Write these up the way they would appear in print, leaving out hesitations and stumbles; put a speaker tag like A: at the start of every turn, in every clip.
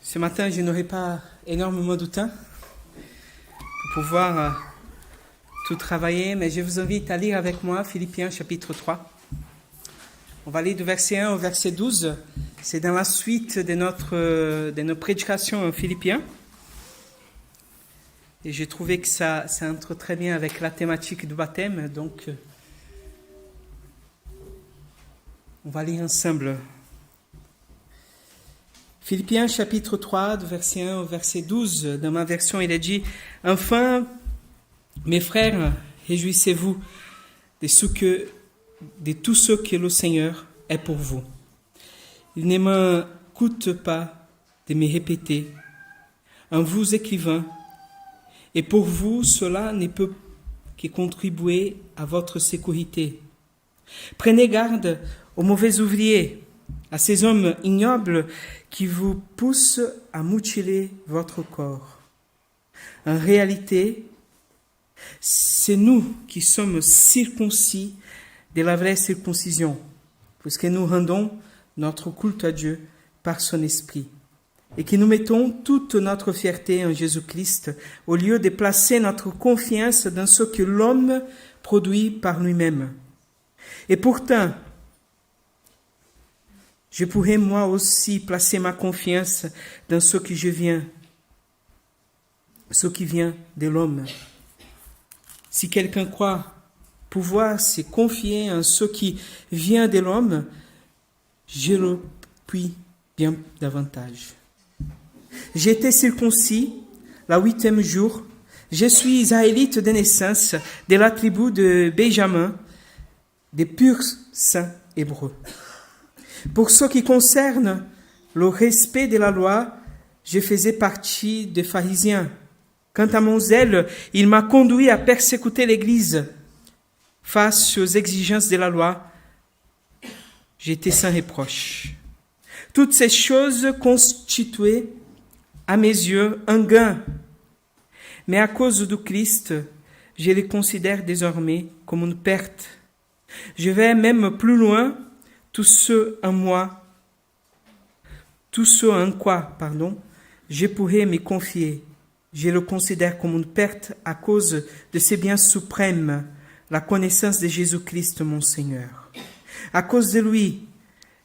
A: Ce matin, je n'aurai pas énormément de temps pour pouvoir tout travailler, mais je vous invite à lire avec moi Philippiens chapitre 3. On va lire du verset 1 au verset 12. C'est dans la suite de nos prédications en Philippiens. Et j'ai trouvé que ça entre très bien avec la thématique du baptême. Donc, on va lire ensemble. Philippiens chapitre 3, du verset 1 au verset 12. Dans ma version, il est dit « Enfin, mes frères, réjouissez-vous de tout ce que le Seigneur est pour vous. Il ne me coûte pas de me répéter en vous écrivant, et pour vous, cela ne peut que contribuer à votre sécurité. Prenez garde aux mauvais ouvriers, à ces hommes ignobles qui vous poussent à mutiler votre corps. En réalité, c'est nous qui sommes circoncis de la vraie circoncision, puisque nous rendons notre culte à Dieu par son Esprit, et que nous mettons toute notre fierté en Jésus-Christ, au lieu de placer notre confiance dans ce que l'homme produit par lui-même. Et pourtant, je pourrais moi aussi placer ma confiance dans ce qui vient de l'homme. Si quelqu'un croit pouvoir se confier en ce qui vient de l'homme, je le puis bien davantage. J'ai été circoncis le 8e jour. Je suis israélite de naissance, de la tribu de Benjamin, des purs saints hébreux. Pour ce qui concerne le respect de la loi, je faisais partie des pharisiens. Quant à mon zèle, il m'a conduit à persécuter l'Église. Face aux exigences de la loi, j'étais sans reproche. Toutes ces choses constituaient, à mes yeux, un gain. Mais à cause du Christ, je les considère désormais comme une perte. Je vais même plus loin. Tout ce en quoi, je pourrais me confier, je le considère comme une perte à cause de ces biens suprêmes, la connaissance de Jésus-Christ mon Seigneur. À cause de lui,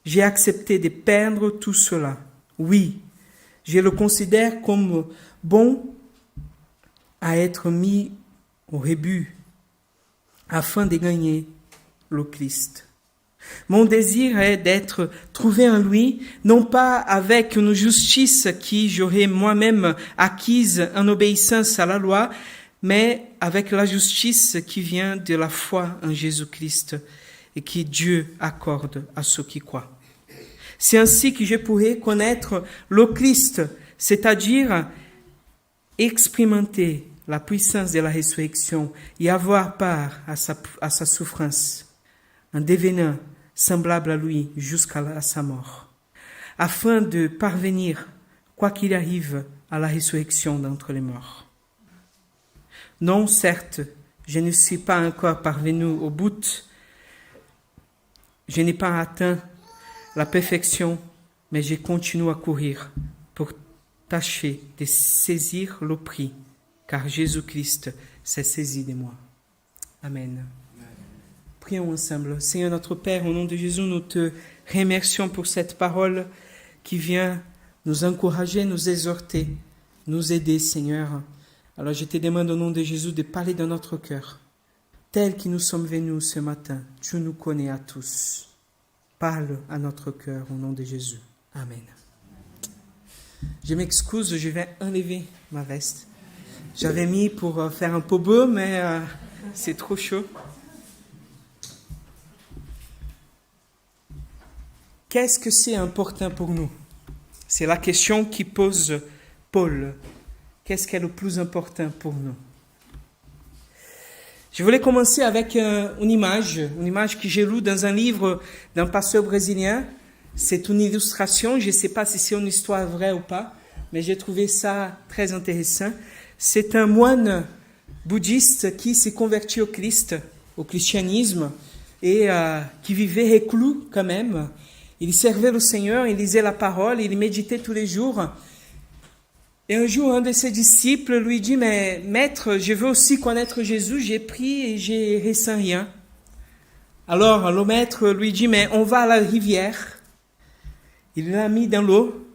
A: j'ai accepté de perdre tout cela. Oui, je le considère comme bon à être mis au rebut afin de gagner le Christ. Mon désir est d'être trouvé en lui, non pas avec une justice qui j'aurais moi-même acquise en obéissance à la loi, mais avec la justice qui vient de la foi en Jésus-Christ et que Dieu accorde à ceux qui croient. C'est ainsi que je pourrais connaître le Christ, c'est-à-dire expérimenter la puissance de la résurrection et avoir part à sa souffrance, en devenant semblable à lui jusqu'à sa mort, afin de parvenir, quoi qu'il arrive, à la résurrection d'entre les morts. Non, certes, je ne suis pas encore parvenu au but, je n'ai pas atteint la perfection, mais je continue à courir pour tâcher de saisir le prix, car Jésus-Christ s'est saisi de moi. Amen. Prions ensemble. Seigneur notre Père, au nom de Jésus, nous te remercions pour cette parole qui vient nous encourager, nous exhorter, nous aider, Seigneur. Alors je te demande au nom de Jésus de parler dans notre cœur. Tel que nous sommes venus ce matin, tu nous connais à tous. Parle à notre cœur au nom de Jésus. Amen. Je m'excuse, je vais enlever ma veste. J'avais mis pour faire un peu beau, mais c'est trop chaud. Qu'est-ce que c'est important pour nous? C'est la question qui pose Paul. Qu'est-ce qui est le plus important pour nous? Je voulais commencer avec une image que j'ai lue dans un livre d'un pasteur brésilien. C'est une illustration, je ne sais pas si c'est une histoire vraie ou pas, mais j'ai trouvé ça très intéressant. C'est un moine bouddhiste qui s'est converti au Christ, au christianisme, et qui vivait reclus quand même. Il servait le Seigneur, il lisait la parole, il méditait tous les jours. Et un jour, un de ses disciples lui dit, mais maître, je veux aussi connaître Jésus, j'ai pris et j'ai ressenti rien. Alors le maître lui dit, mais on va à la rivière. Il l'a mis dans l'eau.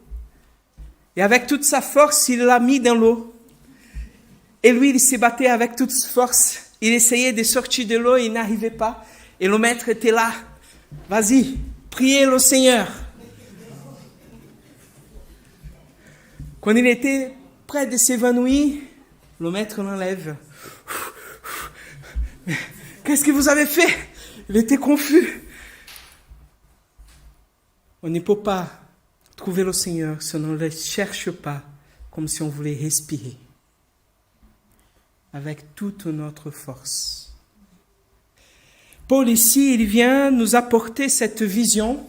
A: Et avec toute sa force, il l'a mis dans l'eau. Et lui, il s'est battu avec toute sa force. Il essayait de sortir de l'eau, il n'arrivait pas. Et le maître était là. Vas-y, priez le Seigneur. Quand il était près de s'évanouir, le maître l'enlève. Qu'est-ce que vous avez fait? Il était confus. On ne peut pas trouver le Seigneur si on ne le cherche pas, comme si on voulait respirer, avec toute notre force. Paul ici, il vient nous apporter cette vision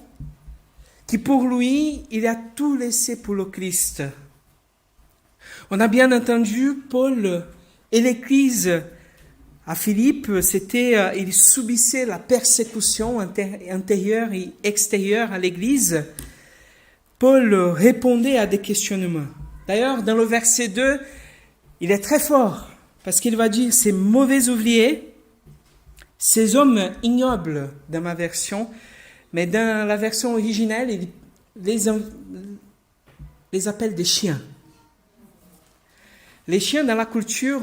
A: qui pour lui, il a tout laissé pour le Christ. On a bien entendu, Paul et l'Église à Philippe, il subissait la persécution intérieure et extérieure à l'Église. Paul répondait à des questionnements. D'ailleurs, dans le verset 2, il est très fort, parce qu'il va dire, ces mauvais ouvriers, ces hommes ignobles, dans ma version, mais dans la version originale, il les appelle des chiens. Les chiens, dans la culture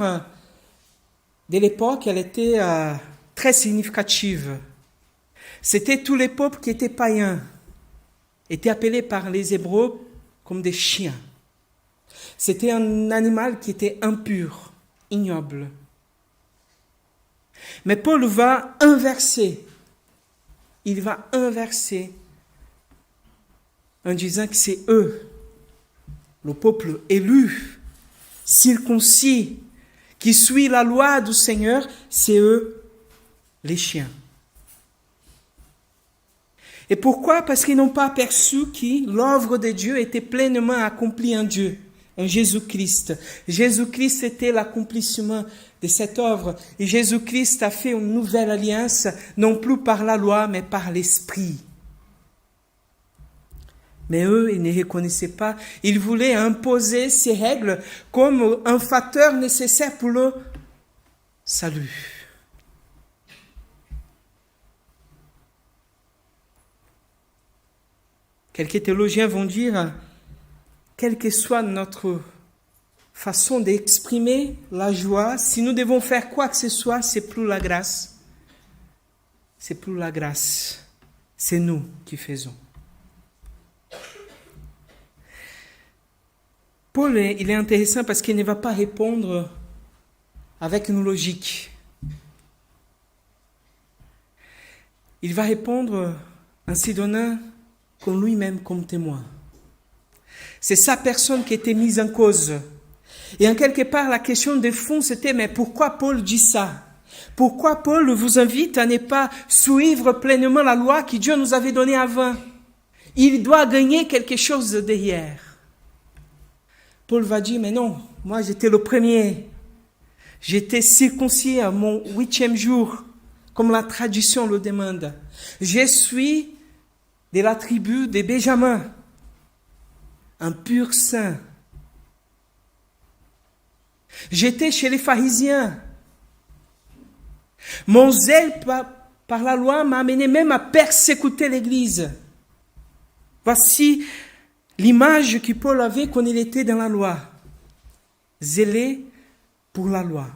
A: de l'époque, elle était très significative. C'était tous les peuples qui étaient païens, étaient appelés par les Hébreux comme des chiens. C'était un animal qui était impur, ignoble. Mais Paul va inverser. Il va inverser en disant que c'est eux, le peuple élu, circoncis, qui suit la loi du Seigneur, c'est eux, les chiens. Et pourquoi? Parce qu'ils n'ont pas perçu que l'œuvre de Dieu était pleinement accomplie en Dieu, en Jésus-Christ. Jésus-Christ était l'accomplissement de cette œuvre. Et Jésus-Christ a fait une nouvelle alliance, non plus par la loi, mais par l'Esprit. Mais eux, ils ne reconnaissaient pas. Ils voulaient imposer ces règles comme un facteur nécessaire pour le salut. Quelques théologiens vont dire, quelle que soit notre façon d'exprimer la joie, si nous devons faire quoi que ce soit, c'est plus la grâce. C'est plus la grâce. C'est nous qui faisons. Paul, il est intéressant parce qu'il ne va pas répondre avec une logique. Il va répondre en se donnant comme lui-même comme témoin. C'est sa personne qui était mise en cause. Et en quelque part, la question de fond, c'était, mais pourquoi Paul dit ça? Pourquoi Paul vous invite à ne pas suivre pleinement la loi que Dieu nous avait donnée avant? Il doit gagner quelque chose derrière. Paul va dire, mais non, moi j'étais le premier. J'étais circoncis à mon 8e jour, comme la tradition le demande. Je suis de la tribu de Benjamin, un pur saint. J'étais chez les pharisiens. Mon zèle par la loi m'a amené même à persécuter l'Église. Voici l'image que Paul avait quand il était dans la loi. Zélé pour la loi.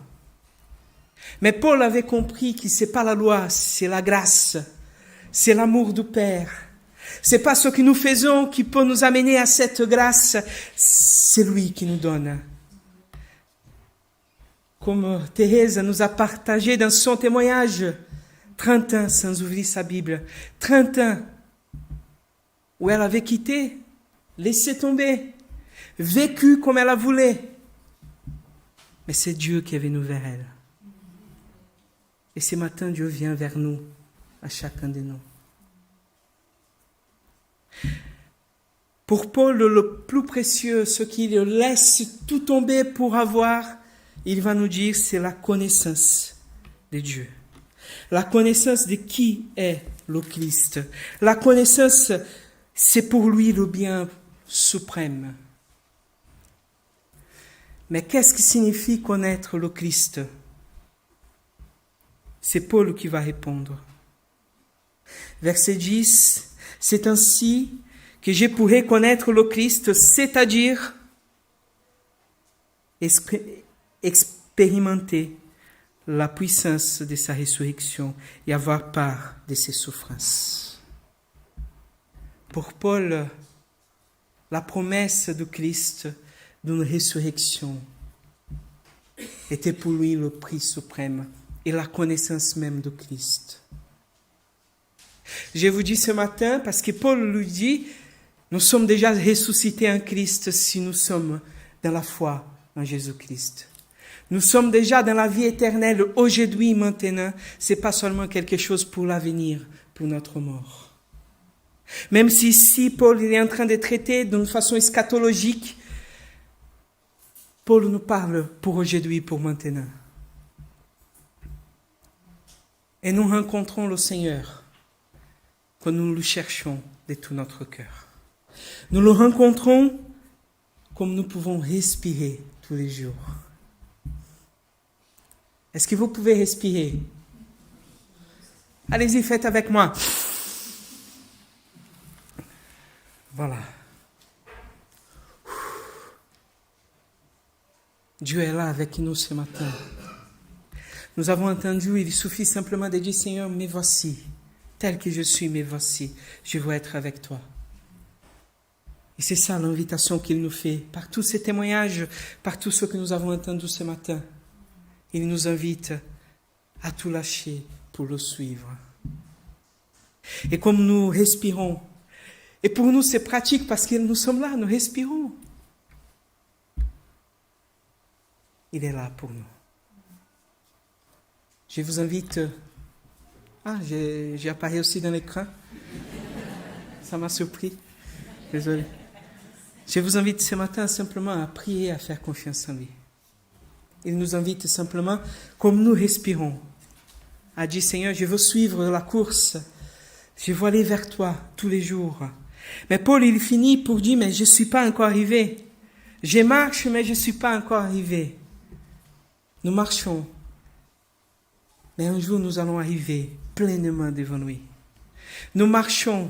A: Mais Paul avait compris que ce n'est pas la loi, c'est la grâce. C'est l'amour du Père. C'est pas ce que nous faisons qui peut nous amener à cette grâce. C'est lui qui nous donne. Comme Thérèse nous a partagé dans son témoignage, 30 ans sans ouvrir sa Bible, 30 ans où elle avait quitté, laissé tomber, vécu comme elle a voulu. Mais c'est Dieu qui est venu vers elle. Et ce matin, Dieu vient vers nous, à chacun de nous. Pour Paul, le plus précieux, ce qu'il laisse tout tomber pour avoir, il va nous dire, c'est la connaissance de Dieu. La connaissance de qui est le Christ. La connaissance, c'est pour lui le bien suprême. Mais qu'est-ce qui signifie connaître le Christ? C'est Paul qui va répondre. Verset 10, c'est ainsi que je pourrai connaître le Christ, c'est-à-dire expérimenter la puissance de sa résurrection et avoir part de ses souffrances. Pour Paul, la promesse du Christ d'une résurrection était pour lui le prix suprême et la connaissance même du Christ. Je vous dis ce matin, parce que Paul lui dit, nous sommes déjà ressuscités en Christ si nous sommes dans la foi en Jésus-Christ. Nous sommes déjà dans la vie éternelle aujourd'hui, maintenant. Ce n'est pas seulement quelque chose pour l'avenir, pour notre mort. Même si ici, Paul est en train de traiter d'une façon eschatologique, Paul nous parle pour aujourd'hui, pour maintenant. Et nous rencontrons le Seigneur quand nous le cherchons de tout notre cœur. Nous le rencontrons comme nous pouvons respirer tous les jours. Est-ce que vous pouvez respirer? Allez-y, faites avec moi. Voilà. Dieu est là avec nous ce matin. Nous avons entendu, il suffit simplement de dire, Seigneur, me voici. Tel que je suis, me voici. Je veux être avec toi. Et c'est ça l'invitation qu'il nous fait. Par tous ces témoignages, par tout ce que nous avons entendu ce matin. Il nous invite à tout lâcher pour le suivre. Et comme nous respirons, et pour nous c'est pratique parce que nous sommes là, nous respirons. Il est là pour nous. Je vous invite... j'ai apparu aussi dans l'écran. Ça m'a surpris. Désolé. Je vous invite ce matin simplement à prier, à faire confiance en lui. Il nous invite simplement, comme nous respirons, à dire, Seigneur, je veux suivre la course. Je veux aller vers toi tous les jours. Mais Paul, il finit pour dire, mais je ne suis pas encore arrivé. Je marche, mais je ne suis pas encore arrivé. Nous marchons. Mais un jour, nous allons arriver pleinement devant lui. Nous marchons.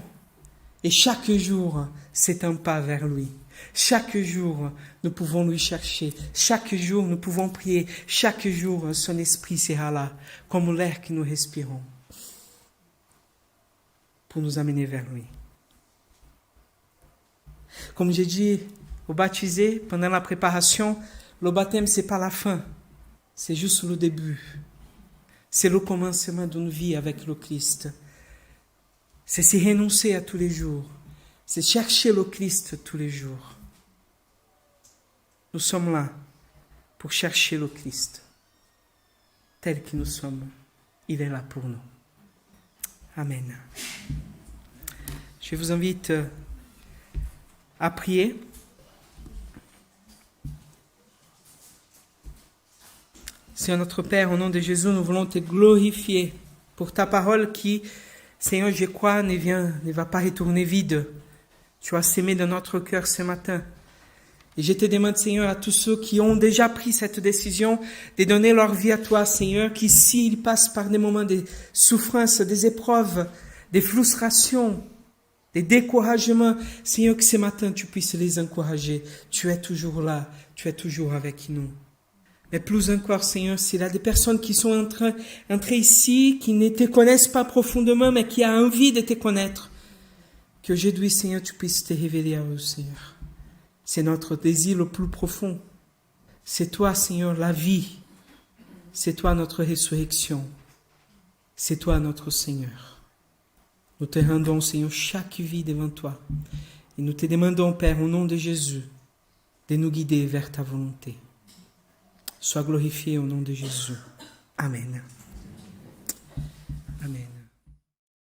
A: Et chaque jour, c'est un pas vers lui. Chaque jour, nous pouvons lui chercher. Chaque jour, nous pouvons prier. Chaque jour, son esprit sera là, comme l'air que nous respirons, pour nous amener vers lui. Comme j'ai dit aux baptisés, pendant la préparation, le baptême, ce n'est pas la fin. C'est juste le début. C'est le commencement d'une vie avec le Christ. C'est s'y renoncer à tous les jours. C'est chercher le Christ tous les jours. Nous sommes là pour chercher le Christ. Tel que nous sommes, il est là pour nous. Amen. Je vous invite à prier. Seigneur notre Père, au nom de Jésus, nous voulons te glorifier pour ta parole qui, Seigneur, je crois, ne va pas retourner vide. Tu as sémé dans notre cœur ce matin. Et je te demande, Seigneur, à tous ceux qui ont déjà pris cette décision de donner leur vie à toi, Seigneur, qui s'ils passent par des moments de souffrance, des épreuves, des frustrations, des découragements, Seigneur, que ce matin tu puisses les encourager. Tu es toujours là, tu es toujours avec nous. Mais plus encore, Seigneur, s'il y a des personnes qui sont entrées ici, qui ne te connaissent pas profondément, mais qui ont envie de te connaître, qu'aujourd'hui, Seigneur, tu puisses te révéler à eux, Seigneur. C'est notre désir le plus profond. C'est toi, Seigneur, la vie. C'est toi notre résurrection. C'est toi notre Seigneur. Nous te rendons, Seigneur, chaque vie devant toi. Et nous te demandons, Père, au nom de Jésus, de nous guider vers ta volonté. Sois glorifié au nom de Jésus. Amen. Amen.